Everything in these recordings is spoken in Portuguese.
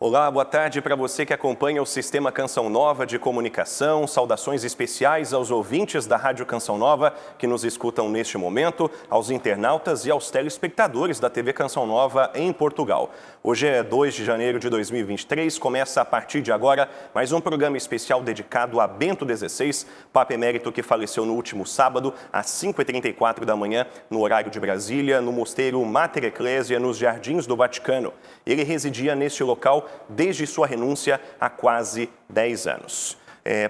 Olá, boa tarde para você que acompanha o Sistema Canção Nova de Comunicação. Saudações especiais aos ouvintes da Rádio Canção Nova que nos escutam neste momento, aos internautas e aos telespectadores da TV Canção Nova em Portugal. Hoje é 2 de janeiro de 2023, começa a partir de agora mais um programa especial dedicado a Bento XVI, Papa Emérito que faleceu no último sábado, às 5h34 da manhã, no horário de Brasília, no mosteiro Mater Ecclesia, nos Jardins do Vaticano. Ele residia neste local desde sua renúncia há quase 10 anos.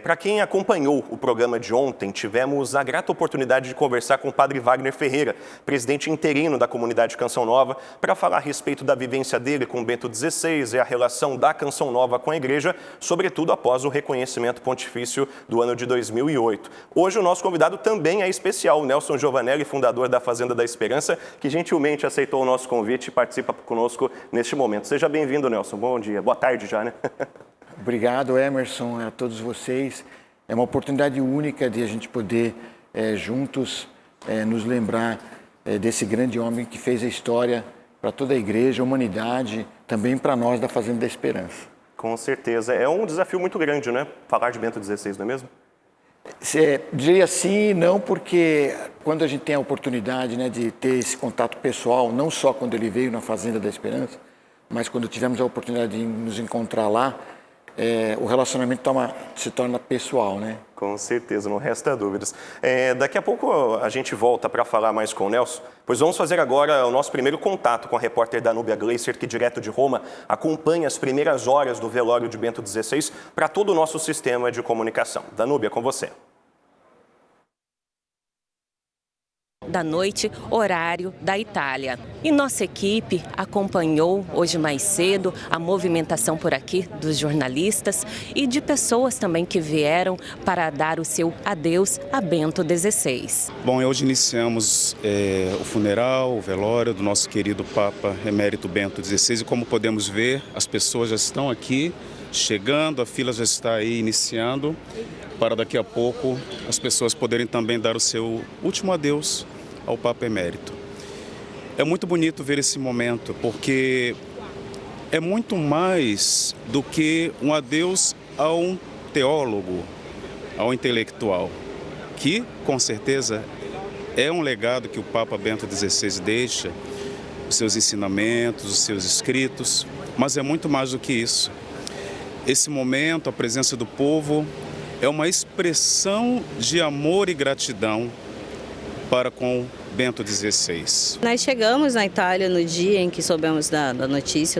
Para quem acompanhou o programa de ontem, tivemos a grata oportunidade de conversar com o padre Wagner Ferreira, presidente interino da comunidade Canção Nova, para falar a respeito da vivência dele com Bento XVI e a relação da Canção Nova com a igreja, sobretudo após o reconhecimento pontifício do ano de 2008. Hoje o nosso convidado também é especial, o Nelson Giovanelli, fundador da Fazenda da Esperança, que gentilmente aceitou o nosso convite e participa conosco neste momento. Seja bem-vindo, Nelson. Bom dia. Boa tarde já, né? Obrigado, Emerson, a todos vocês. É uma oportunidade única de a gente poder, juntos, nos lembrar desse grande homem que fez a história para toda a igreja, a humanidade, também para nós da Fazenda da Esperança. Com certeza. É um desafio muito grande, né? Falar de Bento XVI, não é mesmo? Diria sim e não, porque quando a gente tem a oportunidade, né, de ter esse contato pessoal, não só quando ele veio na Fazenda da Esperança, mas quando tivemos a oportunidade de nos encontrar lá, o relacionamento se torna pessoal, né? Com certeza, não resta dúvidas. Daqui a pouco a gente volta para falar mais com o Nelson, pois vamos fazer agora o nosso primeiro contato com a repórter Danúbia Gleiser, que direto de Roma acompanha as primeiras horas do velório de Bento XVI para todo o nosso sistema de comunicação. Danúbia, com você. Da noite, horário da Itália. E nossa equipe acompanhou hoje mais cedo a movimentação por aqui dos jornalistas e de pessoas também que vieram para dar o seu adeus a Bento XVI. Bom, hoje iniciamos o funeral, o velório do nosso querido Papa Emérito Bento XVI e como podemos ver, as pessoas já estão aqui chegando, a fila já está aí iniciando para daqui a pouco as pessoas poderem também dar o seu último adeus ao Papa Emérito. É muito bonito ver esse momento, porque é muito mais do que um adeus a um teólogo, a um intelectual, que, com certeza, é um legado que o Papa Bento XVI deixa, os seus ensinamentos, os seus escritos, mas é muito mais do que isso. Esse momento, a presença do povo, é uma expressão de amor e gratidão para com Bento XVI. Nós chegamos na Itália no dia em que soubemos da notícia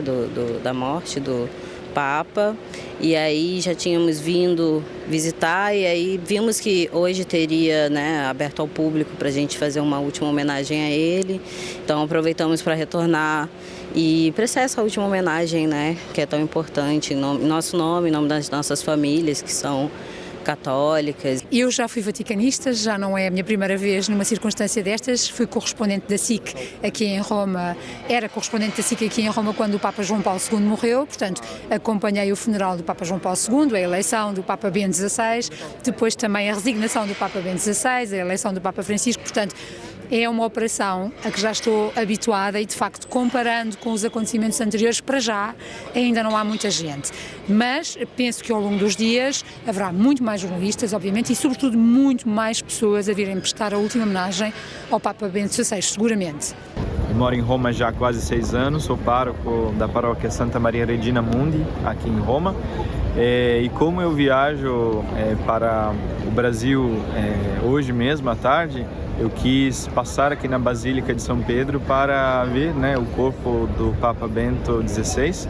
da morte do Papa, e aí já tínhamos vindo visitar, e aí vimos que hoje teria, né, aberto ao público para a gente fazer uma última homenagem a ele, então aproveitamos para retornar e prestar essa última homenagem, né, que é tão importante, em nosso nome, em nome das nossas famílias que são católicas. Eu já fui vaticanista, já não é a minha primeira vez numa circunstância destas, fui correspondente da SIC aqui em Roma, era correspondente da SIC aqui em Roma quando o Papa João Paulo II morreu, portanto acompanhei o funeral do Papa João Paulo II, a eleição do Papa Bento XVI, depois também a resignação do Papa Bento XVI, a eleição do Papa Francisco, portanto é uma operação a que já estou habituada e, de facto, comparando com os acontecimentos anteriores, para já ainda não há muita gente. Mas penso que ao longo dos dias haverá muito mais jornalistas, obviamente, e, sobretudo, muito mais pessoas a virem prestar a última homenagem ao Papa Bento XVI, seguramente. Eu moro em Roma já há quase 6 anos, sou pároco da paróquia Santa Maria Regina Mundi, aqui em Roma. E como eu viajo para o Brasil hoje mesmo à tarde, eu quis passar aqui na Basílica de São Pedro para ver, né, o corpo do Papa Bento XVI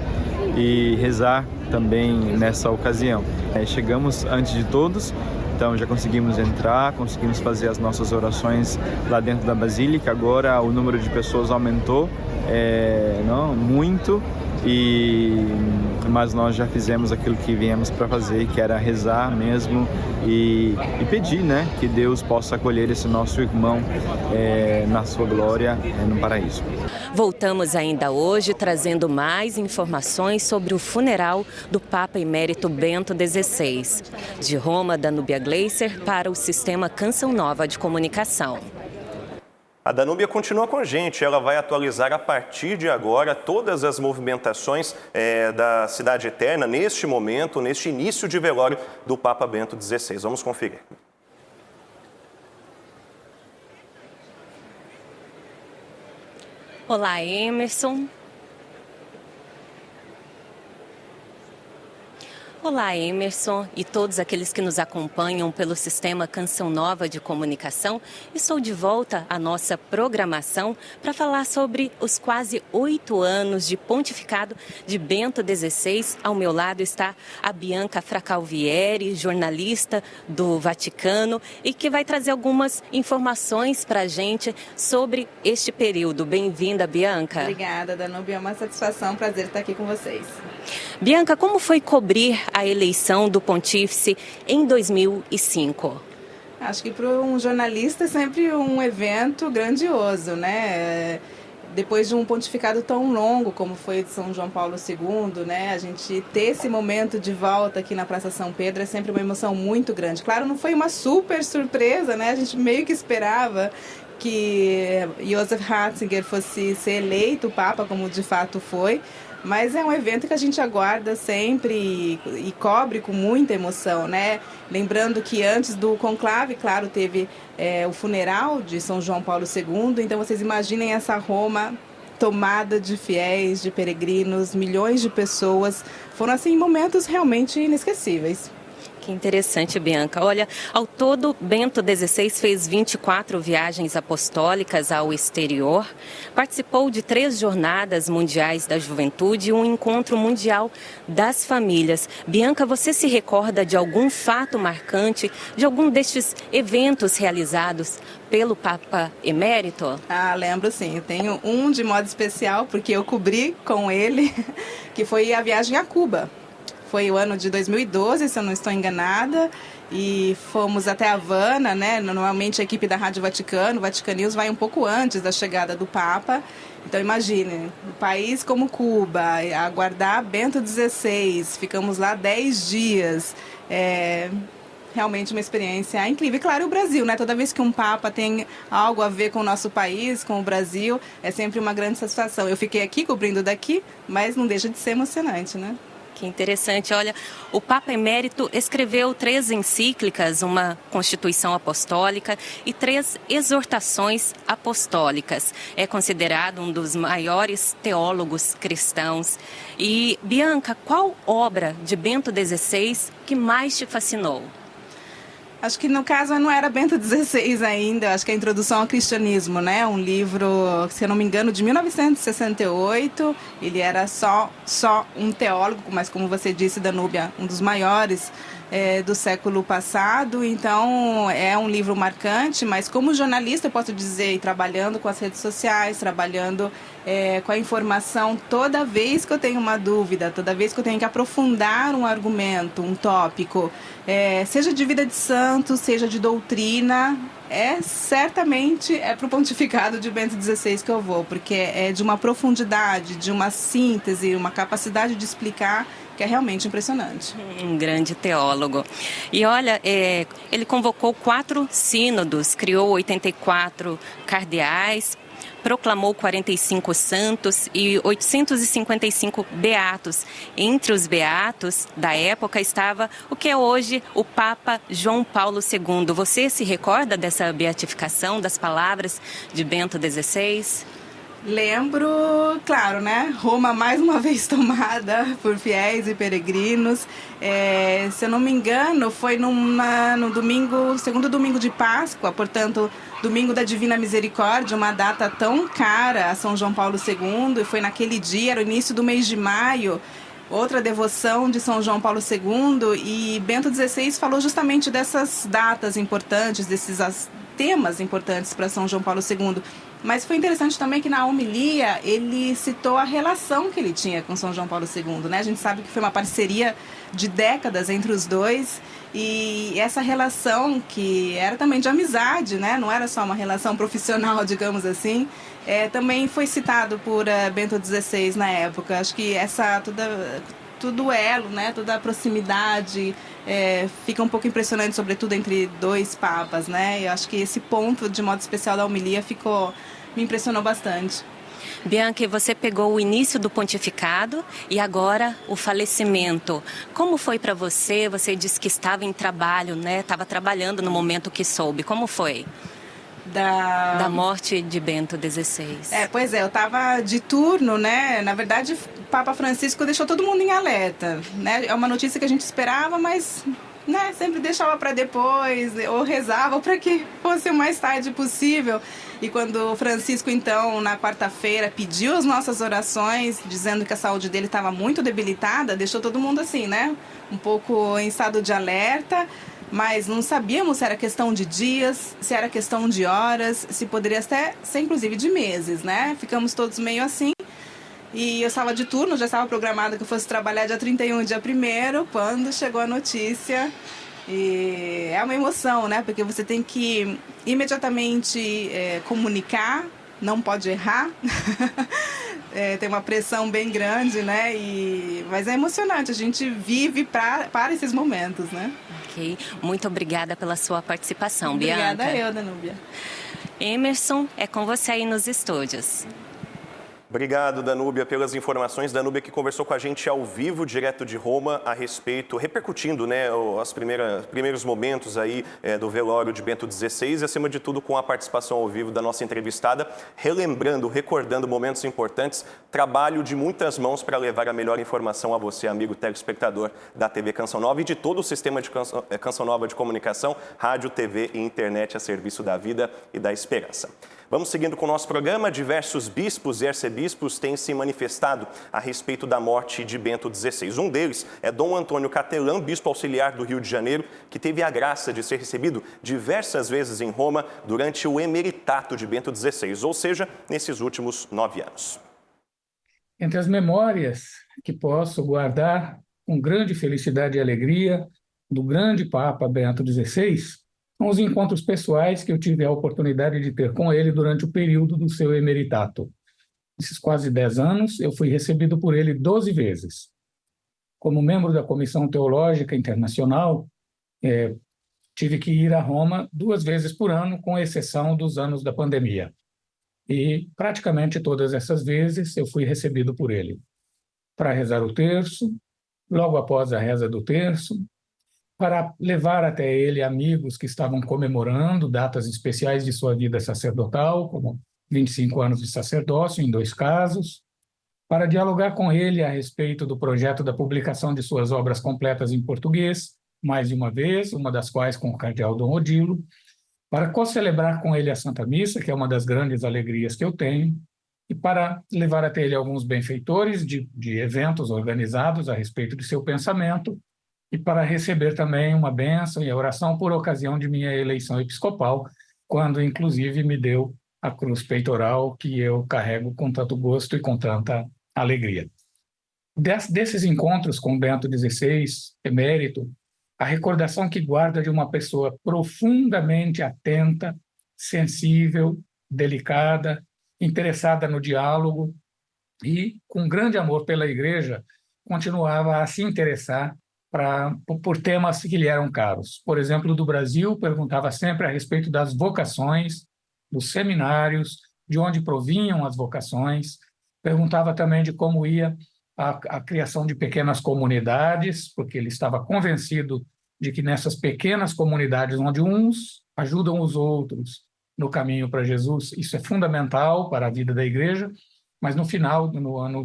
e rezar também nessa ocasião. Chegamos antes de todos, então já conseguimos entrar, conseguimos fazer as nossas orações lá dentro da Basílica. Agora o número de pessoas aumentou muito, mas nós já fizemos aquilo que viemos para fazer, que era rezar mesmo e pedir, né, que Deus possa acolher esse nosso irmão na sua glória no paraíso. Voltamos ainda hoje trazendo mais informações sobre o funeral do Papa Emérito Bento XVI. De Roma, Danúbia Gleiser para o Sistema Canção Nova de Comunicação. A Danúbia continua com a gente, ela vai atualizar a partir de agora todas as movimentações da Cidade Eterna neste momento, neste início de velório do Papa Bento XVI. Vamos conferir. Olá, Emerson. Olá, Emerson e todos aqueles que nos acompanham pelo Sistema Canção Nova de Comunicação. Estou de volta à nossa programação para falar sobre os quase 8 anos de pontificado de Bento XVI. Ao meu lado está a Bianca Fracalvieri, jornalista do Vaticano, e que vai trazer algumas informações para a gente sobre este período. Bem-vinda, Bianca. Obrigada, Danúbia. É uma satisfação, um prazer estar aqui com vocês. Bianca, como foi cobrir a eleição do Pontífice em 2005? Acho que para um jornalista é sempre um evento grandioso, né? Depois de um pontificado tão longo como foi de São João Paulo II, né? A gente ter esse momento de volta aqui na Praça São Pedro é sempre uma emoção muito grande. Claro, não foi uma super surpresa, né? A gente meio que esperava que Joseph Ratzinger fosse ser eleito Papa, como de fato foi. Mas é um evento que a gente aguarda sempre e cobre com muita emoção, né? Lembrando que antes do conclave, claro, teve o funeral de São João Paulo II. Então vocês imaginem essa Roma tomada de fiéis, de peregrinos, milhões de pessoas. Foram, assim, momentos realmente inesquecíveis. Que interessante, Bianca. Olha, ao todo, Bento XVI fez 24 viagens apostólicas ao exterior, participou de 3 jornadas mundiais da juventude e um encontro mundial das famílias. Bianca, você se recorda de algum fato marcante, de algum destes eventos realizados pelo Papa Emérito? Ah, lembro sim. Eu tenho um de modo especial, porque eu cobri com ele, que foi a viagem a Cuba. Foi o ano de 2012, se eu não estou enganada, e fomos até Havana, né? Normalmente a equipe da Rádio Vaticano, Vatican News, vai um pouco antes da chegada do Papa. Então imagine, um país como Cuba, aguardar Bento XVI, ficamos lá 10 dias. Realmente uma experiência incrível. E claro, o Brasil, né? Toda vez que um Papa tem algo a ver com o nosso país, com o Brasil, é sempre uma grande satisfação. Eu fiquei aqui cobrindo daqui, mas não deixa de ser emocionante, né? Que interessante. Olha, o Papa Emérito escreveu 3 encíclicas, uma Constituição Apostólica e 3 exortações apostólicas. É considerado um dos maiores teólogos cristãos. E, Bianca, qual obra de Bento XVI que mais te fascinou? Acho que no caso não era Bento XVI ainda, acho que é a Introdução ao Cristianismo, né? Um livro, se eu não me engano, de 1968. Ele era só um teólogo, mas como você disse, Danúbia, um dos maiores do século passado. Então é um livro marcante, mas como jornalista eu posso dizer, e trabalhando com as redes sociais, trabalhando com a informação, toda vez que eu tenho uma dúvida, toda vez que eu tenho que aprofundar um argumento, um tópico, seja de vida de santo, seja de doutrina, certamente é para o pontificado de Bento XVI que eu vou, porque é de uma profundidade, de uma síntese, uma capacidade de explicar que é realmente impressionante. Um grande teólogo. E olha, ele convocou 4 sínodos, criou 84 cardeais, proclamou 45 santos e 855 beatos. Entre os beatos da época estava o que é hoje o Papa João Paulo II. Você se recorda dessa beatificação, das palavras de Bento XVI? Lembro, claro, né? Roma mais uma vez tomada por fiéis e peregrinos. Se eu não me engano, foi no domingo, segundo domingo de Páscoa, portanto, domingo da Divina Misericórdia, uma data tão cara a São João Paulo II, e foi naquele dia, era o início do mês de maio, outra devoção de São João Paulo II, e Bento XVI falou justamente dessas datas importantes, desses temas importantes para São João Paulo II. Mas foi interessante também que na homilia ele citou a relação que ele tinha com São João Paulo II, né? A gente sabe que foi uma parceria de décadas entre os dois, e essa relação que era também de amizade, né? Não era só uma relação profissional, digamos assim, também foi citado por Bento XVI na época. Acho que tudo elo, né? Toda a proximidade, fica um pouco impressionante, sobretudo entre dois papas, né? Eu acho que esse ponto, de modo especial, da homilia me impressionou bastante. Bianca, você pegou o início do pontificado e agora o falecimento. Como foi para você? Você disse que estava em trabalho, né? Estava trabalhando no momento que soube. Como foi? Da morte de Bento XVI. Pois é, eu estava de turno, né? Na verdade, o Papa Francisco deixou todo mundo em alerta, né? É uma notícia que a gente esperava, mas, né, sempre deixava para depois, ou rezava para que fosse o mais tarde possível. E quando o Francisco, então, na quarta-feira, pediu as nossas orações, dizendo que a saúde dele estava muito debilitada, deixou todo mundo assim, né? Um pouco em estado de alerta, mas não sabíamos se era questão de dias, se era questão de horas, se poderia até ser, inclusive, de meses, né? Ficamos todos meio assim. E eu estava de turno, já estava programada que eu fosse trabalhar dia 31 e dia 1º, quando chegou a notícia. E é uma emoção, né? Porque você tem que imediatamente comunicar, não pode errar. Tem uma pressão bem grande, né? Mas é emocionante, a gente vive para esses momentos, né? Ok, muito obrigada pela sua participação, Bianca. Obrigada eu, Danúbia. Emerson, é com você aí nos estúdios. Obrigado, Danúbia, pelas informações. Danúbia que conversou com a gente ao vivo, direto de Roma, a respeito, repercutindo, né, os primeiros momentos aí do velório de Bento XVI e, acima de tudo, com a participação ao vivo da nossa entrevistada, relembrando, recordando momentos importantes, trabalho de muitas mãos para levar a melhor informação a você, amigo telespectador da TV Canção Nova e de todo o sistema de Canção Nova de comunicação, rádio, TV e internet a serviço da vida e da esperança. Vamos seguindo com o nosso programa. Diversos bispos e arcebispos têm se manifestado a respeito da morte de Bento XVI. Um deles é Dom Antônio Catelã, bispo auxiliar do Rio de Janeiro, que teve a graça de ser recebido diversas vezes em Roma durante o emeritato de Bento XVI, ou seja, nesses últimos 9 anos. Entre as memórias que posso guardar com grande felicidade e alegria do grande Papa Bento XVI, são os encontros pessoais que eu tive a oportunidade de ter com ele durante o período do seu emeritato. Nesses quase 10 anos, eu fui recebido por ele 12 vezes. Como membro da Comissão Teológica Internacional, tive que ir a Roma 2 vezes por ano, com exceção dos anos da pandemia. E praticamente todas essas vezes eu fui recebido por ele para rezar o terço, logo após a reza do terço, para levar até ele amigos que estavam comemorando datas especiais de sua vida sacerdotal, como 25 anos de sacerdócio, em 2 casos, para dialogar com ele a respeito do projeto da publicação de suas obras completas em português, mais de uma vez, uma das quais com o cardeal Dom Odilo, para co-celebrar com ele a Santa Missa, que é uma das grandes alegrias que eu tenho, e para levar até ele alguns benfeitores de eventos organizados a respeito de seu pensamento, e para receber também uma bênção e a oração por ocasião de minha eleição episcopal, quando, inclusive, me deu a cruz peitoral que eu carrego com tanto gosto e com tanta alegria. Desses encontros com Bento XVI, emérito, a recordação que guarda de uma pessoa profundamente atenta, sensível, delicada, interessada no diálogo e, com grande amor pela Igreja, continuava a se interessar por temas que lhe eram caros. Por exemplo, do Brasil, perguntava sempre a respeito das vocações, dos seminários, de onde provinham as vocações, perguntava também de como ia a criação de pequenas comunidades, porque ele estava convencido de que nessas pequenas comunidades, onde uns ajudam os outros no caminho para Jesus, isso é fundamental para a vida da Igreja, mas no final,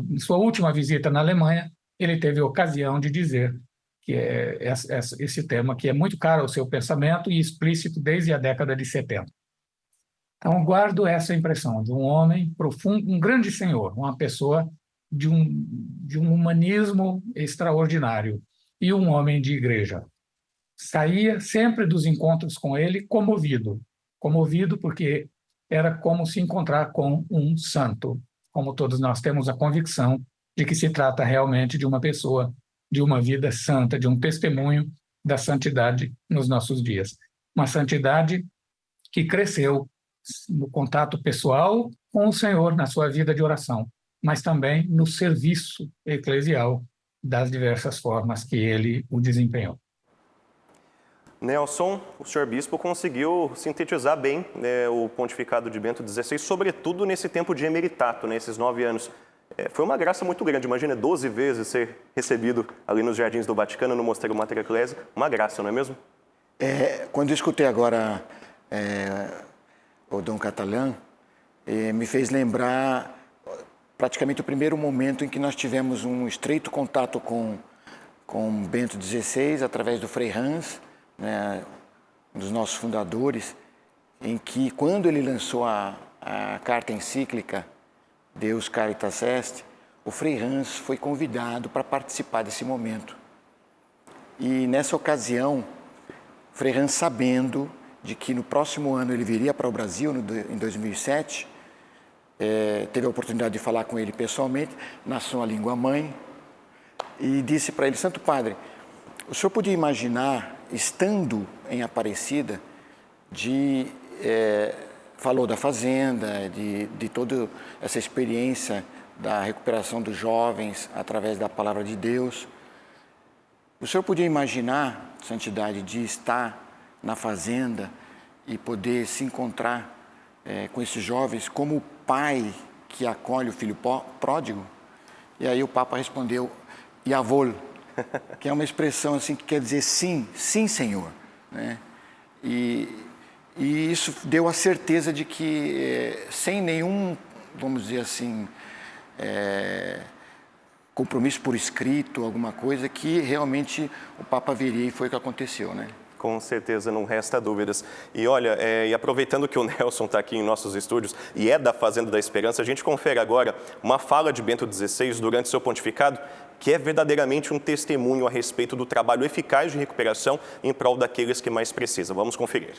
em sua última visita na Alemanha, ele teve a ocasião de dizer que é esse tema que é muito caro ao seu pensamento e explícito desde a década de 70. Então, guardo essa impressão de um homem profundo, um grande senhor, uma pessoa de um humanismo extraordinário e um homem de igreja. Saía sempre dos encontros com ele comovido porque era como se encontrar com um santo, como todos nós temos a convicção de que se trata realmente de uma pessoa de uma vida santa, de um testemunho da santidade nos nossos dias. Uma santidade que cresceu no contato pessoal com o Senhor na sua vida de oração, mas também no serviço eclesial, das diversas formas que ele o desempenhou. Nelson, o senhor bispo conseguiu sintetizar bem, né, o pontificado de Bento XVI, sobretudo nesse tempo de emeritato, né, esses 9 anos. Foi uma graça muito grande, imagina 12 vezes ser recebido ali nos Jardins do Vaticano, no Mosteiro Mater Ecclesiae, uma graça, não é mesmo? Quando eu escutei agora o Dom Catalã, me fez lembrar praticamente o primeiro momento em que nós tivemos um estreito contato com Bento XVI, através do Frei Hans, né, um dos nossos fundadores, em que quando ele lançou a carta encíclica Deus Caritas Est, o Frei Hans foi convidado para participar desse momento. E nessa ocasião, o Frei Hans, sabendo de que no próximo ano ele viria para o Brasil, em 2007, teve a oportunidade de falar com ele pessoalmente, na sua língua mãe, e disse para ele: Santo Padre, o senhor podia imaginar, estando em Aparecida, falou da fazenda, de toda essa experiência da recuperação dos jovens através da palavra de Deus. O senhor podia imaginar, santidade, de estar na fazenda e poder se encontrar com esses jovens como o pai que acolhe o filho pródigo? E aí o Papa respondeu: Jawohl, que é uma expressão assim que quer dizer sim, sim, Senhor, né? E isso deu a certeza de que, sem nenhum, vamos dizer assim, compromisso por escrito, alguma coisa, que realmente o Papa viria, e foi o que aconteceu, né? Com certeza, não resta dúvidas. E olha, e aproveitando que o Nelson está aqui em nossos estúdios e é da Fazenda da Esperança, a gente confere agora uma fala de Bento XVI durante seu pontificado, que é verdadeiramente um testemunho a respeito do trabalho eficaz de recuperação em prol daqueles que mais precisam. Vamos conferir.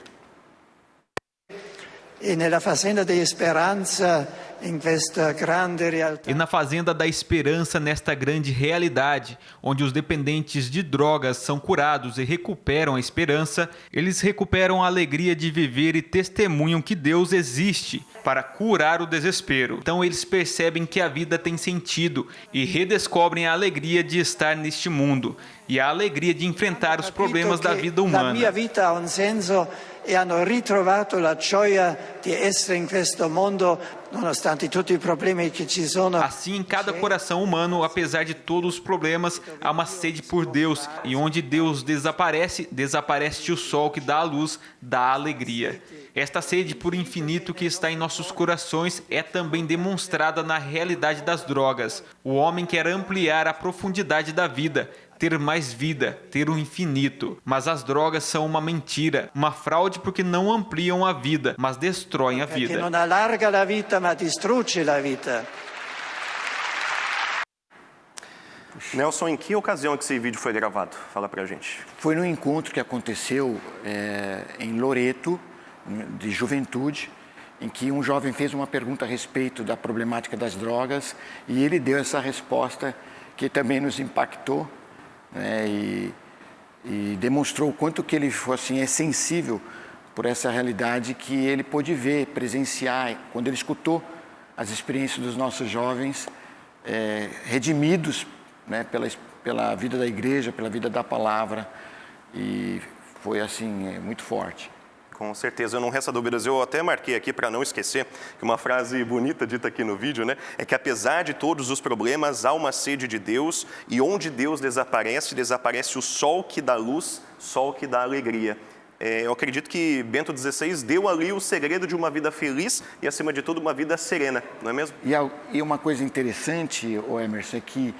E na Fazenda da Esperança, nesta grande realidade, onde os dependentes de drogas são curados e recuperam a esperança, eles recuperam a alegria de viver e testemunham que Deus existe para curar o desespero. Então eles percebem que a vida tem sentido e redescobrem a alegria de estar neste mundo e a alegria de enfrentar os problemas da vida humana. A minha vida ha um senso e hanno ritrovato la gioia di essere in questo mondo, nonostante tutti i problemi che ci sono. Assim, em cada coração humano, apesar de todos os problemas, há uma sede por Deus, e onde Deus desaparece, desaparece o sol que dá a luz, dá a alegria. Esta sede por infinito que está em nossos corações é também demonstrada na realidade das drogas. O homem quer ampliar a profundidade da vida, ter mais vida, ter o infinito. Mas as drogas são uma mentira, uma fraude, porque não ampliam a vida, mas destroem a vida. Que não alarga a vida, mas destrói a vida. Nelson, em que ocasião que esse vídeo foi gravado? Fala pra gente. Foi num encontro que aconteceu em Loreto, de juventude, em que um jovem fez uma pergunta a respeito da problemática das drogas e ele deu essa resposta que também nos impactou, né, e demonstrou o quanto que ele assim, é sensível por essa realidade que ele pôde ver, presenciar, quando ele escutou as experiências dos nossos jovens redimidos, né, pela vida da igreja, pela vida da palavra, e foi assim, muito forte. Com certeza, não resta dúvidas. Eu até marquei aqui para não esquecer que uma frase bonita dita aqui no vídeo, né, é que apesar de todos os problemas, há uma sede de Deus, e onde Deus desaparece, desaparece o sol que dá luz, sol que dá alegria. Eu acredito que Bento XVI deu ali o segredo de uma vida feliz e, acima de tudo, uma vida serena, não é mesmo? E uma coisa interessante, Emerson, é que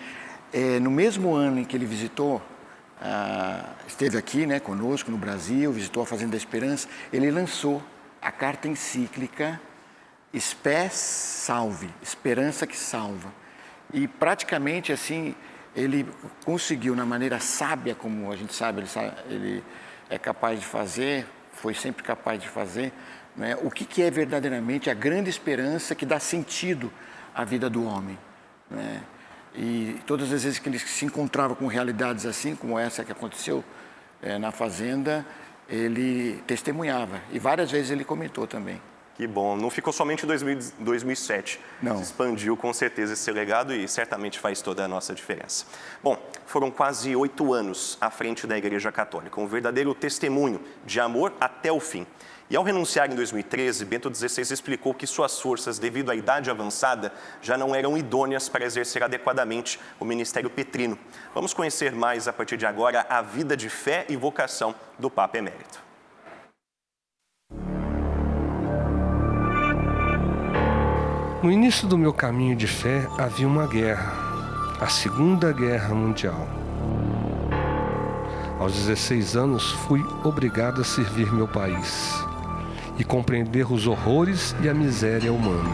no mesmo ano em que ele visitou, esteve aqui, né, conosco no Brasil, visitou a Fazenda da Esperança, ele lançou a carta encíclica Spes Salvi, Esperança que Salva. E praticamente assim, ele conseguiu, na maneira sábia, como a gente sabe, ele é capaz de fazer, foi sempre capaz de fazer, né, o que é verdadeiramente a grande esperança que dá sentido à vida do homem, né? E todas as vezes que ele se encontrava com realidades assim, como essa que aconteceu na Fazenda, ele testemunhava. E várias vezes ele comentou também. Que bom. Não ficou somente em 2007. Não. Se expandiu com certeza esse legado e certamente faz toda a nossa diferença. Bom, foram quase 8 anos à frente da Igreja Católica, um verdadeiro testemunho de amor até o fim. E ao renunciar em 2013, Bento XVI explicou que suas forças, devido à idade avançada, já não eram idôneas para exercer adequadamente o ministério petrino. Vamos conhecer mais, a partir de agora, a vida de fé e vocação do Papa Emérito. No início do meu caminho de fé havia uma guerra, a Segunda Guerra Mundial. Aos 16 anos fui obrigado a servir meu país e compreender os horrores e a miséria humana.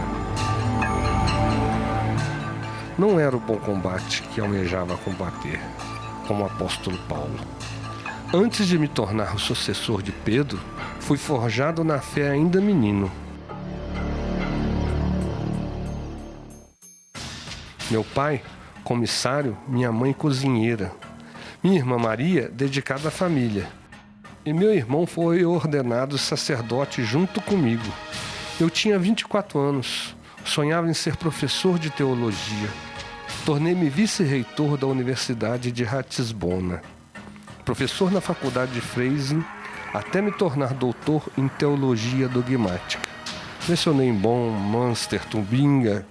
Não era o bom combate que almejava combater, como o apóstolo Paulo. Antes de me tornar o sucessor de Pedro, fui forjado na fé ainda menino. Meu pai, comissário, minha mãe cozinheira. Minha irmã Maria, dedicada à família. E meu irmão foi ordenado sacerdote junto comigo. Eu tinha 24 anos, sonhava em ser professor de teologia. Tornei-me vice-reitor da Universidade de Ratisbona, professor na Faculdade de Freising, até me tornar doutor em teologia dogmática. Lecionei em Bonn, Münster, Tubinga.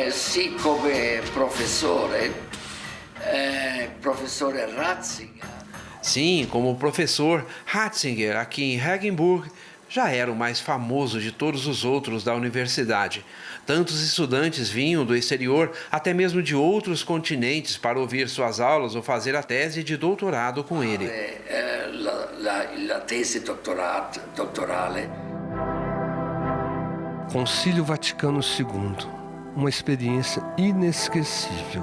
Sì, come professore Ratzinger. Sim, como professor, Ratzinger, aqui em Regensburg, já era o mais famoso de todos os outros da universidade. Tantos estudantes vinham do exterior, até mesmo de outros continentes, para ouvir suas aulas ou fazer a tese de doutorado com ele. La tesi dottorale. Concílio Vaticano II, uma experiência inesquecível.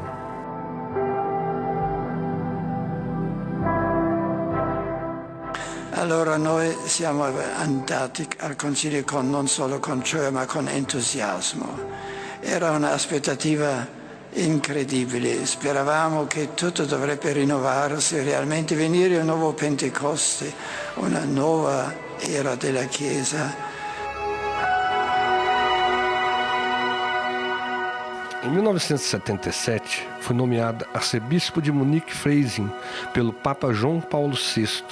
Allora noi siamo andati al Concilio non solo con gioia ma con entusiasmo. Era un'aspettativa incredibile, speravamo che tutto dovrebbe rinnovarsi, realmente venire un nuovo Pentecoste, una nuova era della Chiesa. Em 1977, fui nomeado arcebispo de Munique-Freising pelo Papa João Paulo VI.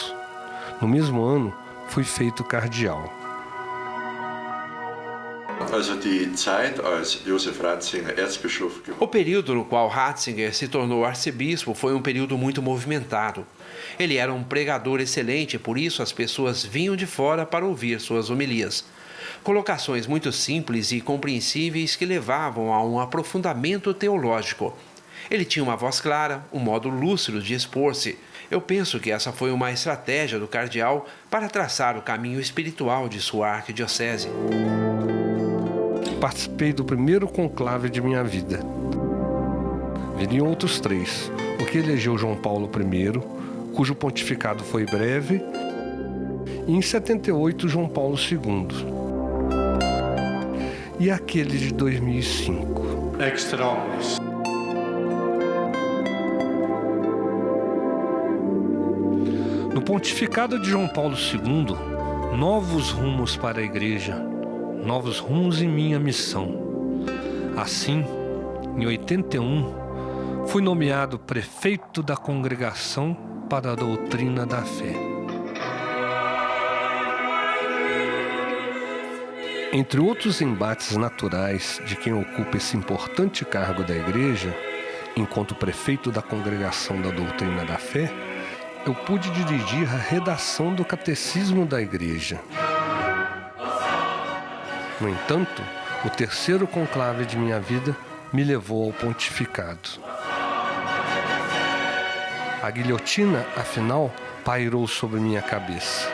No mesmo ano, fui feito cardeal. O período no qual Ratzinger se tornou arcebispo foi um período muito movimentado. Ele era um pregador excelente, por isso as pessoas vinham de fora para ouvir suas homilias. Colocações muito simples e compreensíveis que levavam a um aprofundamento teológico. Ele tinha uma voz clara, um modo lúcido de expor-se. Eu penso que essa foi uma estratégia do cardeal para traçar o caminho espiritual de sua arquidiocese. Participei do primeiro conclave de minha vida. Viriam outros 3, o que elegeu João Paulo I, cujo pontificado foi breve, e em 78 João Paulo II. E aquele de 2005. Extra omnes. No pontificado de João Paulo II, novos rumos para a Igreja, novos rumos em minha missão. Assim, em 81, fui nomeado prefeito da Congregação para a Doutrina da Fé. Entre outros embates naturais de quem ocupa esse importante cargo da Igreja, enquanto prefeito da Congregação da Doutrina da Fé, eu pude dirigir a redação do Catecismo da Igreja. No entanto, o terceiro conclave de minha vida me levou ao pontificado. A guilhotina, afinal, pairou sobre minha cabeça.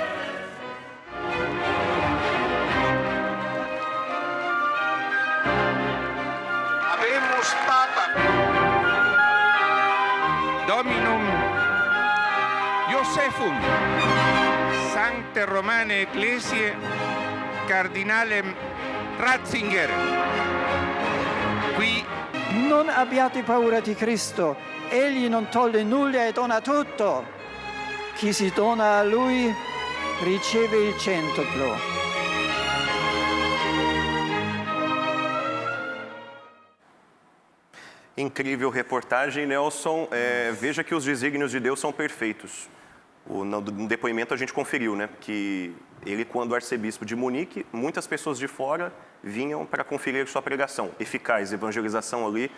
Habemus Papa Dominum Josephum Sancte Romane Ecclesiae Cardinalem Ratzinger. Qui non abbiate paura di Cristo, egli non toglie nulla e dona tutto. Chi si dona a lui riceve il centuplo. Incrível reportagem, Nelson. Veja que os desígnios de Deus são perfeitos. No depoimento a gente conferiu, né, que ele, quando arcebispo de Munique, muitas pessoas de fora vinham para conferir sua pregação. Eficaz, evangelização ali,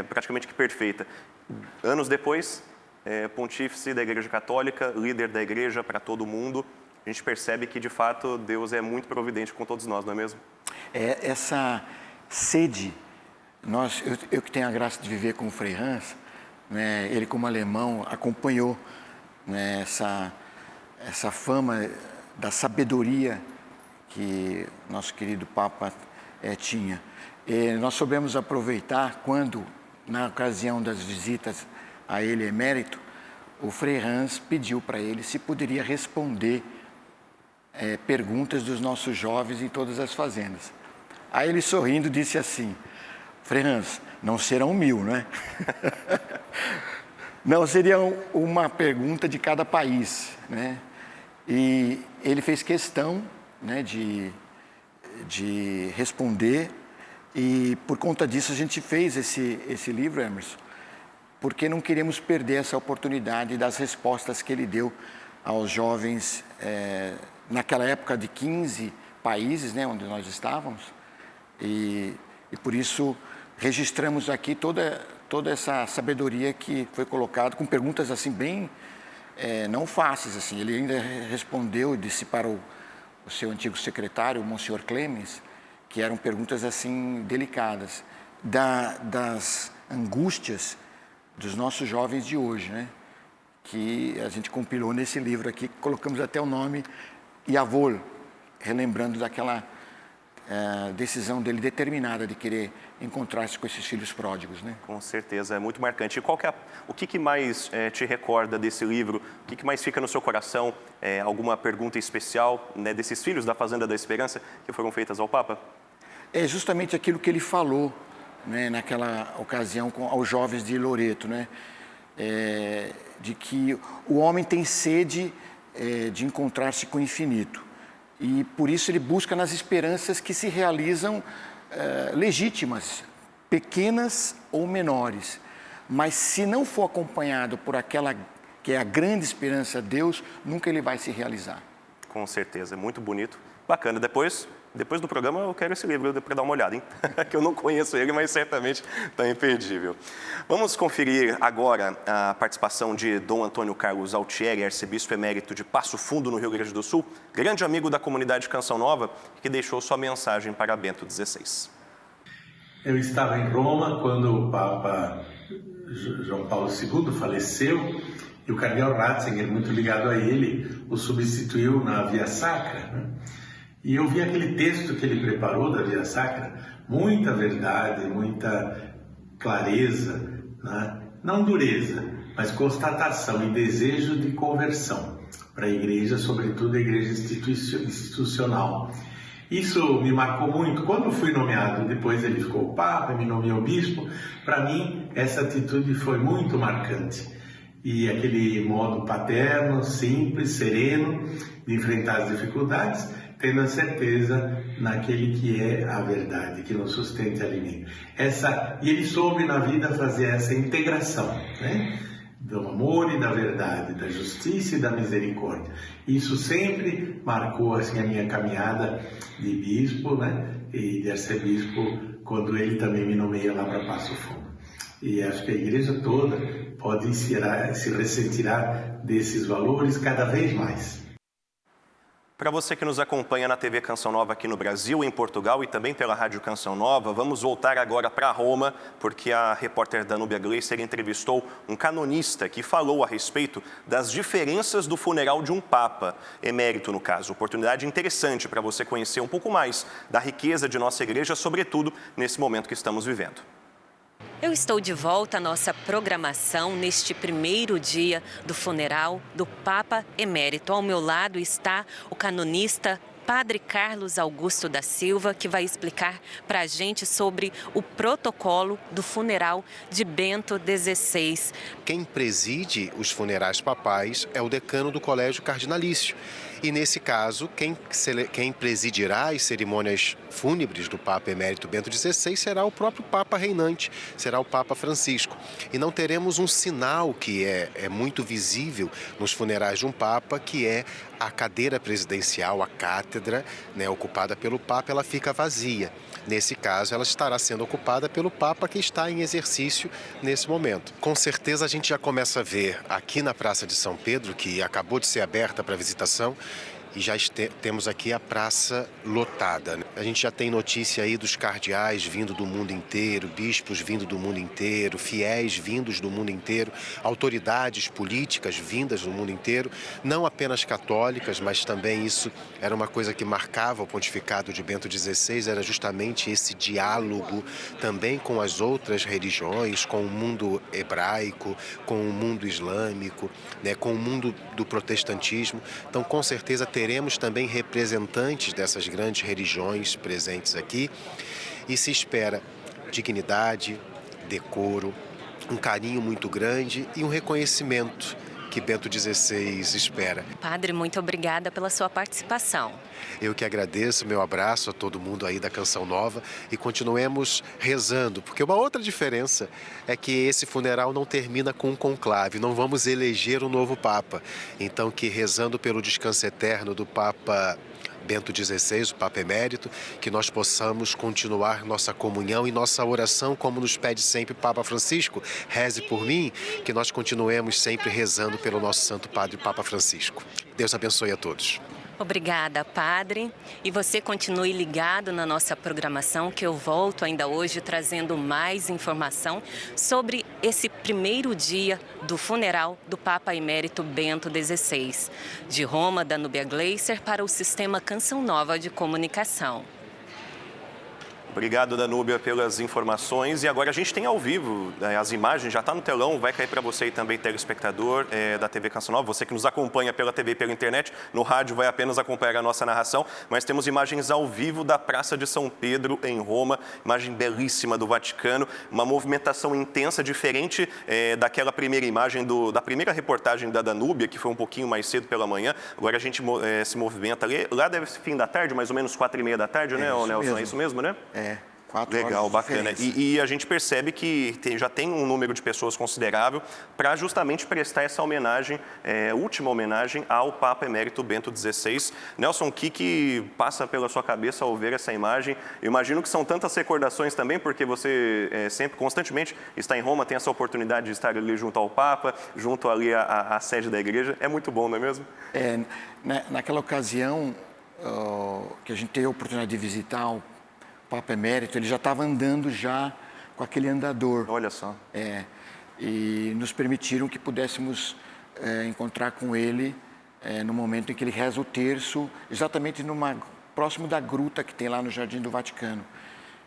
praticamente que perfeita. Anos depois, pontífice da Igreja Católica, líder da Igreja para todo mundo. A gente percebe que, de fato, Deus é muito providente com todos nós, não é mesmo? Essa sede, eu que tenho a graça de viver com o Frei Hans, né, ele como alemão acompanhou, né, essa fama da sabedoria que nosso querido Papa tinha. E nós soubemos aproveitar quando, na ocasião das visitas a ele emérito, o Frei Hans pediu para ele se poderia responder perguntas dos nossos jovens em todas as fazendas. Aí ele, sorrindo, disse assim: Frei Hans, não serão 1000, né? Não, seria uma pergunta de cada país, né? E ele fez questão, né, de responder, e por conta disso a gente fez esse livro, Emerson, porque não queríamos perder essa oportunidade das respostas que ele deu aos jovens naquela época de 15 países, né, onde nós estávamos, e por isso registramos aqui toda essa sabedoria que foi colocada, com perguntas assim bem não fáceis. Assim. Ele ainda respondeu e disse para o seu antigo secretário, o Monsenhor Clemens, que eram perguntas assim delicadas, das angústias dos nossos jovens de hoje, né? Que a gente compilou nesse livro aqui, colocamos até o nome Yavol, relembrando daquela decisão dele determinada de querer encontrar-se com esses filhos pródigos, né? Com certeza, é muito marcante. E o que mais te recorda desse livro? O que mais fica no seu coração? Alguma pergunta especial, né, desses filhos da Fazenda da Esperança que foram feitas ao Papa? É justamente aquilo que ele falou, né, naquela ocasião aos jovens de Loreto, né? De que o homem tem sede de encontrar-se com o infinito. E por isso ele busca nas esperanças que se realizam legítimas, pequenas ou menores. Mas se não for acompanhado por aquela que é a grande esperança de Deus, nunca ele vai se realizar. Com certeza, é muito bonito. Bacana. Depois do programa eu quero esse livro para dar uma olhada, hein? Que eu não conheço ele, mas certamente está imperdível. Vamos conferir agora a participação de Dom Antônio Carlos Altieri, arcebispo emérito de Passo Fundo, no Rio Grande do Sul, grande amigo da comunidade Canção Nova, que deixou sua mensagem para Bento XVI. Eu estava em Roma quando o Papa João Paulo II faleceu e o cardeal Ratzinger, muito ligado a ele, o substituiu na Via Sacra, né? E eu vi aquele texto que ele preparou da Via Sacra, muita verdade, muita clareza, né? Não dureza, mas constatação e desejo de conversão para a igreja, sobretudo a igreja institucional. Isso me marcou muito. Quando fui nomeado, depois ele ficou Papa, me nomeou bispo, para mim essa atitude foi muito marcante. E aquele modo paterno, simples, sereno, de enfrentar as dificuldades, tendo a certeza naquele que é a verdade, que nos sustenta e alimenta. E ele soube na vida fazer essa integração, né? Do amor e da verdade, da justiça e da misericórdia. Isso sempre marcou assim, a minha caminhada de bispo, né? E de arcebispo, quando ele também me nomeia lá para Passo Fundo. E acho que a igreja toda pode se ressentirá desses valores cada vez mais. Para você que nos acompanha na TV Canção Nova aqui no Brasil, em Portugal e também pela Rádio Canção Nova, vamos voltar agora para Roma, porque a repórter Danúbia Gleiser entrevistou um canonista que falou a respeito das diferenças do funeral de um Papa, emérito no caso. Oportunidade interessante para você conhecer um pouco mais da riqueza de nossa igreja, sobretudo nesse momento que estamos vivendo. Eu estou de volta à nossa programação neste primeiro dia do funeral do Papa Emérito. Ao meu lado está o canonista Padre Carlos Augusto da Silva, que vai explicar para a gente sobre o protocolo do funeral de Bento XVI. Quem preside os funerais papais é o decano do Colégio Cardinalício. E nesse caso, quem presidirá as cerimônias fúnebres do Papa Emérito Bento XVI será o próprio Papa reinante, será o Papa Francisco. E não teremos um sinal que é muito visível nos funerais de um Papa, que é a cadeira presidencial, a cátedra, né, ocupada pelo Papa, ela fica vazia. Nesse caso, ela estará sendo ocupada pelo Papa que está em exercício nesse momento. Com certeza a gente já começa a ver aqui na Praça de São Pedro, que acabou de ser aberta para visitação, e já temos aqui a praça lotada. A gente já tem notícia aí dos cardeais vindo do mundo inteiro, bispos vindo do mundo inteiro, fiéis vindos do mundo inteiro, autoridades políticas vindas do mundo inteiro, não apenas católicas, mas também isso era uma coisa que marcava o pontificado de Bento XVI, era justamente esse diálogo também com as outras religiões, com o mundo hebraico, com o mundo islâmico, né, com o mundo do protestantismo. Então, com certeza, teremos também representantes dessas grandes religiões presentes aqui e se espera dignidade, decoro, um carinho muito grande e um reconhecimento que Bento XVI espera. Padre, muito obrigada pela sua participação. Eu que agradeço, meu abraço a todo mundo aí da Canção Nova e continuemos rezando, porque uma outra diferença é que esse funeral não termina com um conclave, não vamos eleger um novo Papa. Então que rezando pelo descanso eterno do Papa Bento XVI, o Papa Emérito, que nós possamos continuar nossa comunhão e nossa oração, como nos pede sempre o Papa Francisco, reze por mim, que nós continuemos sempre rezando pelo nosso Santo Padre Papa Francisco. Deus abençoe a todos. Obrigada, Padre. E você continue ligado na nossa programação, que eu volto ainda hoje trazendo mais informação sobre esse primeiro dia do funeral do Papa Emérito Bento XVI. De Roma, Danúbia Gleiser, para o Sistema Canção Nova de Comunicação. Obrigado, Danúbia, pelas informações. E agora a gente tem ao vivo, as imagens já está no telão, vai cair para você e também telespectador da TV Canção Nova, você que nos acompanha pela TV e pela internet, no rádio vai apenas acompanhar a nossa narração, mas temos imagens ao vivo da Praça de São Pedro, em Roma, imagem belíssima do Vaticano, uma movimentação intensa, diferente daquela primeira imagem, da primeira reportagem da Danúbia, que foi um pouquinho mais cedo pela manhã, agora a gente se movimenta ali, lá deve ser fim da tarde, mais ou menos 4h30 da tarde, né, Nelson? Mesmo. É isso mesmo, né? Legal, bacana. E a gente percebe que já tem um número de pessoas considerável para justamente prestar essa homenagem, última homenagem ao Papa Emérito Bento XVI. Nelson, o que passa pela sua cabeça ao ver essa imagem? Eu imagino que são tantas recordações também, porque você sempre, constantemente, está em Roma, tem essa oportunidade de estar ali junto ao Papa, junto ali à sede da igreja. É muito bom, não é mesmo? Naquela ocasião que a gente teve a oportunidade de visitar o Papa Emérito, ele já estava andando já com aquele andador. Olha só. E nos permitiram que pudéssemos encontrar com ele no momento em que ele reza o terço, exatamente próximo da gruta que tem lá no Jardim do Vaticano.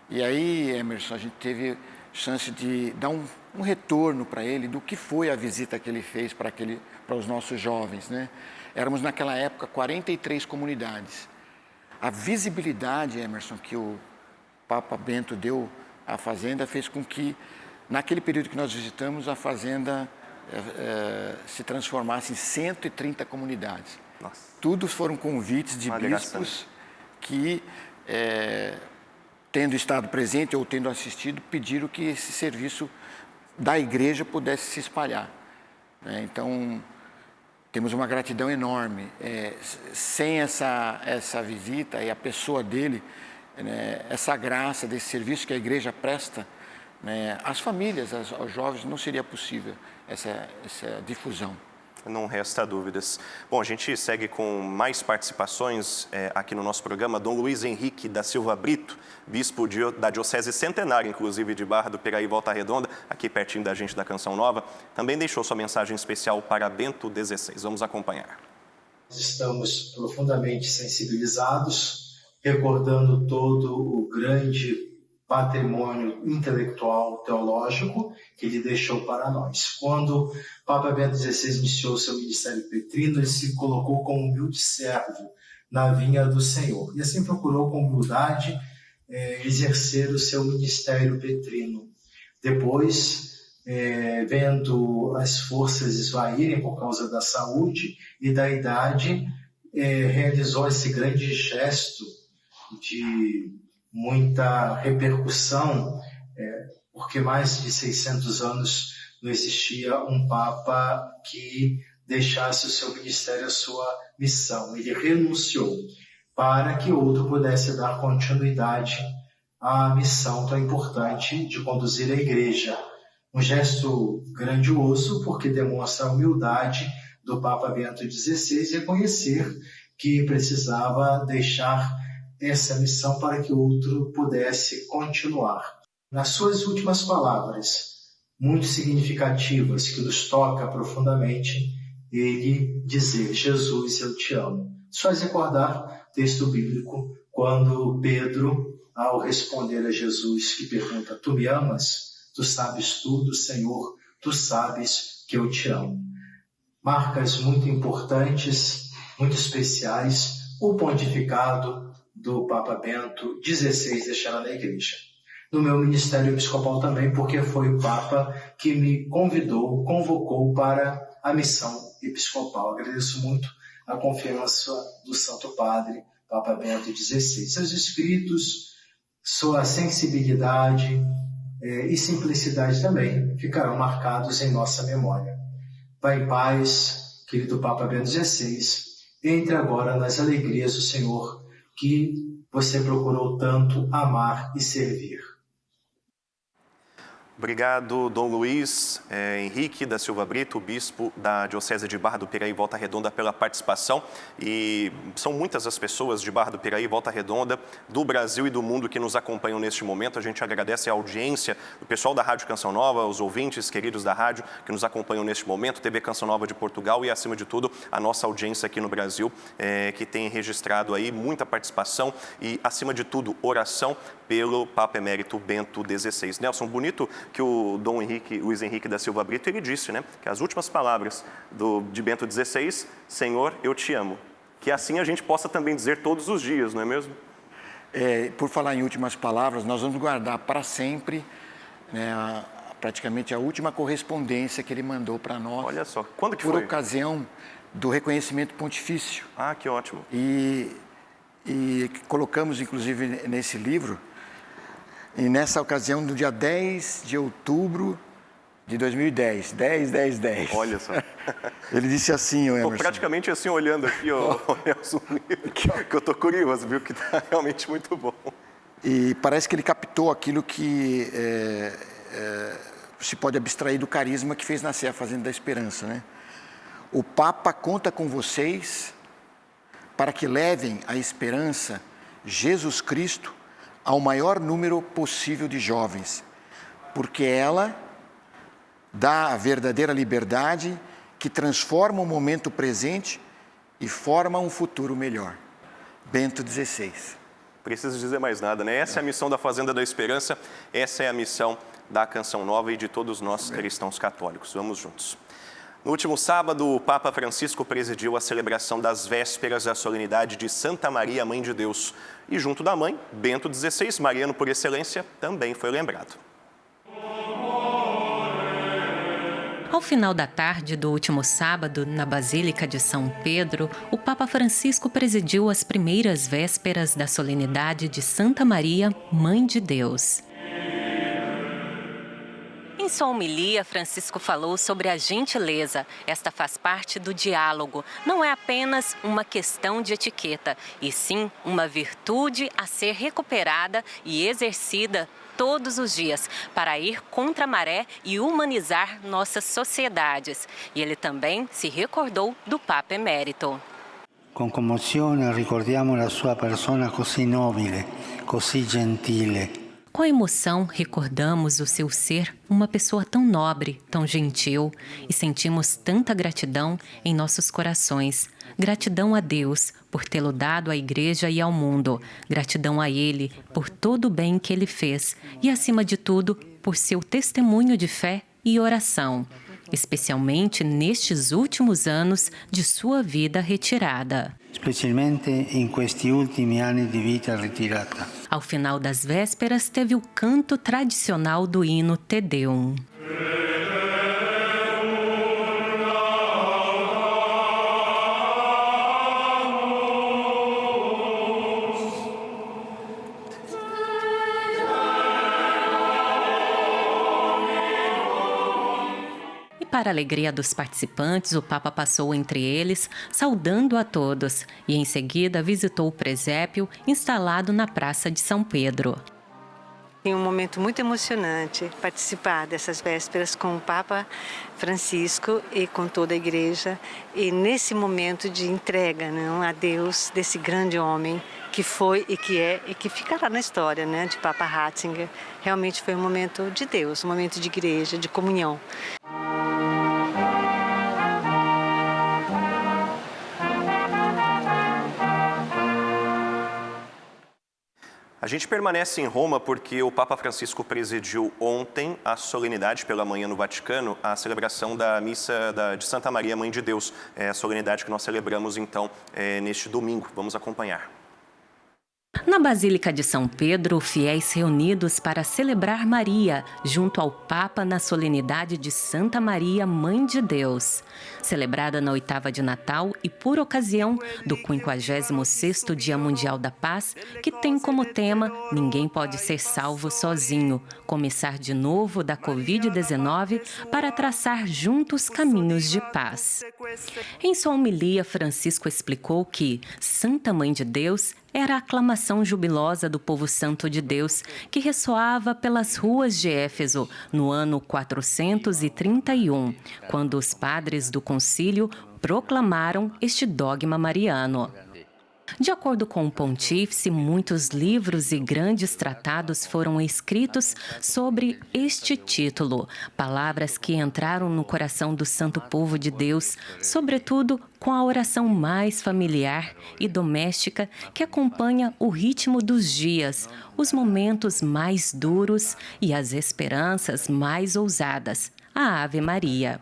E aí, Emerson, a gente teve chance de dar um retorno para ele do que foi a visita que ele fez para os nossos jovens, né? Éramos naquela época 43 comunidades. A visibilidade, Emerson, que o Papa Bento deu à fazenda fez com que, naquele período que nós visitamos, a fazenda se transformasse em 130 comunidades. Nossa. Todos foram convites de bispos que, tendo estado presente ou tendo assistido, pediram que esse serviço da igreja pudesse se espalhar. Então, temos uma gratidão enorme. Sem essa visita e a pessoa dele, essa graça desse serviço que a igreja presta, às famílias, aos jovens, não seria possível essa difusão. Não resta dúvidas. Bom, a gente segue com mais participações aqui no nosso programa. Dom Luiz Henrique da Silva Brito, bispo da Diocese Centenária, inclusive de Barra do Piraí, Volta Redonda, aqui pertinho da gente da Canção Nova, também deixou sua mensagem especial para Bento XVI. Vamos acompanhar. Estamos profundamente sensibilizados, recordando todo o grande patrimônio intelectual teológico que ele deixou para nós. Quando o Papa Bento XVI iniciou seu ministério petrino, ele se colocou como humilde servo na vinha do Senhor e assim procurou com humildade exercer o seu ministério petrino. Depois, vendo as forças esvaírem por causa da saúde e da idade, realizou esse grande gesto de muita repercussão, porque mais de 600 anos não existia um Papa que deixasse o seu ministério, a sua missão. Ele renunciou para que outro pudesse dar continuidade à missão tão importante de conduzir a Igreja. Um gesto grandioso, porque demonstra a humildade do Papa Bento XVI e reconhecer que precisava deixar essa missão para que outro pudesse continuar. Nas suas últimas palavras, muito significativas, que nos toca profundamente, ele dizer: Jesus, eu te amo. Isso faz recordar texto bíblico, quando Pedro, ao responder a Jesus, que pergunta: tu me amas? Tu sabes tudo, Senhor, tu sabes que eu te amo. Marcas muito importantes, muito especiais, o pontificado do Papa Bento XVI deixará na Igreja. No meu ministério episcopal também, porque foi o Papa que me convidou, convocou para a missão episcopal. Agradeço muito a confiança do Santo Padre, Papa Bento XVI. Seus escritos, sua sensibilidade e simplicidade também ficarão marcados em nossa memória. Vá em paz, querido Papa Bento XVI, entre agora nas alegrias do Senhor que você procurou tanto amar e servir. Obrigado, Dom Luiz Henrique da Silva Brito, bispo da Diocese de Barra do Piraí, Volta Redonda, pela participação. E são muitas as pessoas de Barra do Piraí, Volta Redonda, do Brasil e do mundo que nos acompanham neste momento. A gente agradece a audiência do pessoal da Rádio Canção Nova, os ouvintes queridos da rádio que nos acompanham neste momento, TV Canção Nova de Portugal e, acima de tudo, a nossa audiência aqui no Brasil, que tem registrado aí muita participação e, acima de tudo, oração pelo Papa Emérito Bento XVI. Nelson, bonito que o Dom Luiz Henrique da Silva Brito, ele disse, né, que as últimas palavras de Bento XVI, Senhor, eu te amo. Que assim a gente possa também dizer todos os dias, não é mesmo? Por falar em últimas palavras, nós vamos guardar para sempre, né, praticamente a última correspondência que ele mandou para nós. Olha só, quando que foi? Por foi? Ocasião do reconhecimento pontifício. Ah, que ótimo. E colocamos, inclusive, nesse livro, e nessa ocasião, no dia 10 de outubro de 2010, 10. Olha só. Ele disse assim, o Emerson. Estou praticamente assim olhando aqui, Nelson, que eu estou curioso, viu, que está realmente muito bom. E parece que ele captou aquilo que se pode abstrair do carisma que fez nascer a Fazenda da Esperança, né? O Papa conta com vocês para que levem a esperança, Jesus Cristo, ao maior número possível de jovens, porque ela dá a verdadeira liberdade que transforma o momento presente e forma um futuro melhor. Bento XVI. Preciso dizer mais nada, né? Essa é a missão da Fazenda da Esperança, essa é a missão da Canção Nova e de todos nós cristãos católicos. Vamos juntos. No último sábado, o Papa Francisco presidiu a celebração das vésperas da solenidade de Santa Maria, Mãe de Deus. E junto da mãe, Bento XVI, mariano por excelência, também foi lembrado. Ao final da tarde do último sábado, na Basílica de São Pedro, o Papa Francisco presidiu as primeiras vésperas da solenidade de Santa Maria, Mãe de Deus. Em sua homilia, Francisco falou sobre a gentileza. Esta faz parte do diálogo. Não é apenas uma questão de etiqueta, e sim uma virtude a ser recuperada e exercida todos os dias para ir contra a maré e humanizar nossas sociedades. E ele também se recordou do Papa Emérito. Com comozione ricordiamo la sua persona così nobile, così gentile. Com emoção, recordamos o seu ser, uma pessoa tão nobre, tão gentil, e sentimos tanta gratidão em nossos corações. Gratidão a Deus por tê-lo dado à Igreja e ao mundo. Gratidão a Ele por todo o bem que Ele fez e, acima de tudo, por seu testemunho de fé e oração, especialmente nestes últimos anos de sua vida retirada. Especialmente em questi ultimi anni di vita ritirata. Ao final das vésperas, teve o canto tradicional do hino Te Deum. Para a alegria dos participantes, o Papa passou entre eles, saudando a todos, e em seguida visitou o presépio instalado na Praça de São Pedro. Tem um momento muito emocionante participar dessas vésperas com o Papa Francisco e com toda a Igreja, e nesse momento de entrega, não, a Deus desse grande homem que foi e que é e que ficará na história, né, de Papa Ratzinger. Realmente foi um momento de Deus, um momento de igreja, de comunhão. A gente permanece em Roma porque o Papa Francisco presidiu ontem a solenidade pela manhã no Vaticano, a celebração da missa de Santa Maria, Mãe de Deus, a solenidade que nós celebramos então neste domingo. Vamos acompanhar. Na Basílica de São Pedro, fiéis reunidos para celebrar Maria, junto ao Papa na solenidade de Santa Maria, Mãe de Deus. Celebrada na 8ª de Natal e por ocasião do 56º Dia Mundial da Paz, que tem como tema Ninguém pode ser salvo sozinho, começar de novo da Covid-19 para traçar juntos caminhos de paz. Em sua homilia, Francisco explicou que Santa Mãe de Deus era a aclamação jubilosa do povo santo de Deus que ressoava pelas ruas de Éfeso no ano 431, quando os padres do concílio proclamaram este dogma mariano. De acordo com o pontífice, muitos livros e grandes tratados foram escritos sobre este título, palavras que entraram no coração do santo povo de Deus, sobretudo com a oração mais familiar e doméstica que acompanha o ritmo dos dias, os momentos mais duros e as esperanças mais ousadas. A Ave Maria.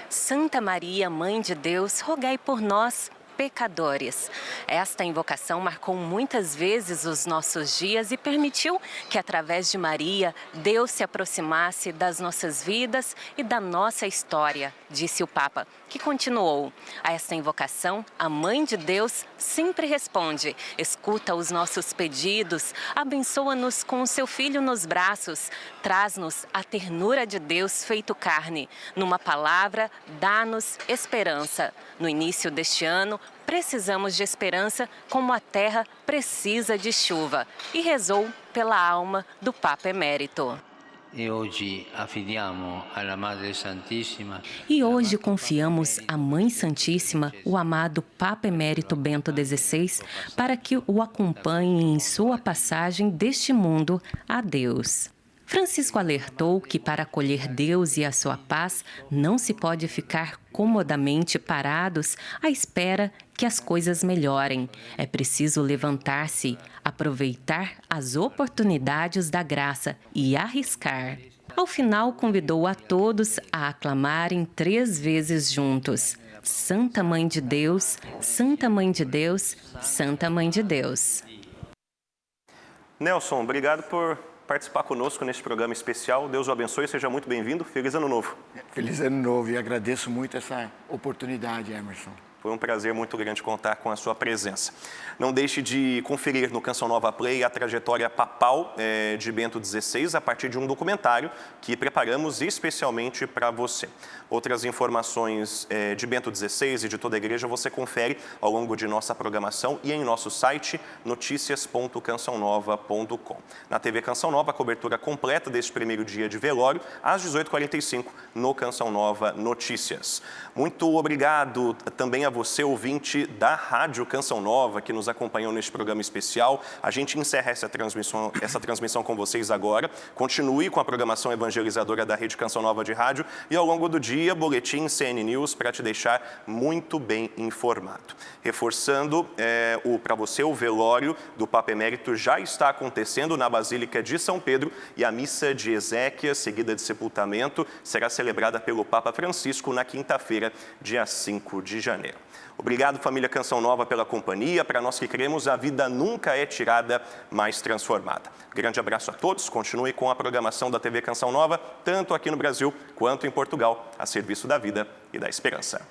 Santa Maria, Mãe de Deus, rogai por nós, pecadores. Esta invocação marcou muitas vezes os nossos dias e permitiu que, através de Maria, Deus se aproximasse das nossas vidas e da nossa história, disse o Papa, que continuou. A esta invocação, a Mãe de Deus sempre responde, escuta os nossos pedidos, abençoa-nos com o seu Filho nos braços, traz-nos a ternura de Deus feito carne. Numa palavra, dá-nos esperança. No início deste ano, precisamos de esperança como a terra precisa de chuva, e rezou pela alma do Papa Emérito. E hoje confiamos à Mãe Santíssima, o amado Papa Emérito Bento XVI, para que o acompanhe em sua passagem deste mundo a Deus. Francisco alertou que para acolher Deus e a sua paz não se pode ficar comodamente parados à espera que as coisas melhorem. É preciso levantar-se, aproveitar as oportunidades da graça e arriscar. Ao final, convidou a todos a aclamarem 3 vezes juntos: Santa Mãe de Deus, Santa Mãe de Deus, Santa Mãe de Deus. Nelson, obrigado por participar conosco neste programa especial. Deus o abençoe e seja muito bem-vindo. Feliz Ano Novo. Feliz Ano Novo e agradeço muito essa oportunidade, Emerson. Foi um prazer muito grande contar com a sua presença. Não deixe de conferir no Canção Nova Play a trajetória papal de Bento XVI a partir de um documentário que preparamos especialmente para você. Outras informações de Bento XVI e de toda a igreja você confere ao longo de nossa programação e em nosso site noticias.cançãonova.com. Na TV Canção Nova, a cobertura completa deste primeiro dia de velório às 18h45 no Canção Nova Notícias. Muito obrigado também a você, ouvinte da Rádio Canção Nova, que nos acompanhou neste programa especial. A gente encerra essa transmissão com vocês agora. Continue com a programação evangelizadora da Rede Canção Nova de Rádio e ao longo do dia, boletim CN News para te deixar muito bem informado. Reforçando para você, o velório do Papa Emérito já está acontecendo na Basílica de São Pedro e a missa de exéquias, seguida de sepultamento, será celebrada pelo Papa Francisco na quinta-feira, dia 5 de janeiro. Obrigado, família Canção Nova, pela companhia. Para nós que cremos, a vida nunca é tirada, mas transformada. Grande abraço a todos. Continue com a programação da TV Canção Nova, tanto aqui no Brasil quanto em Portugal, a serviço da vida e da esperança.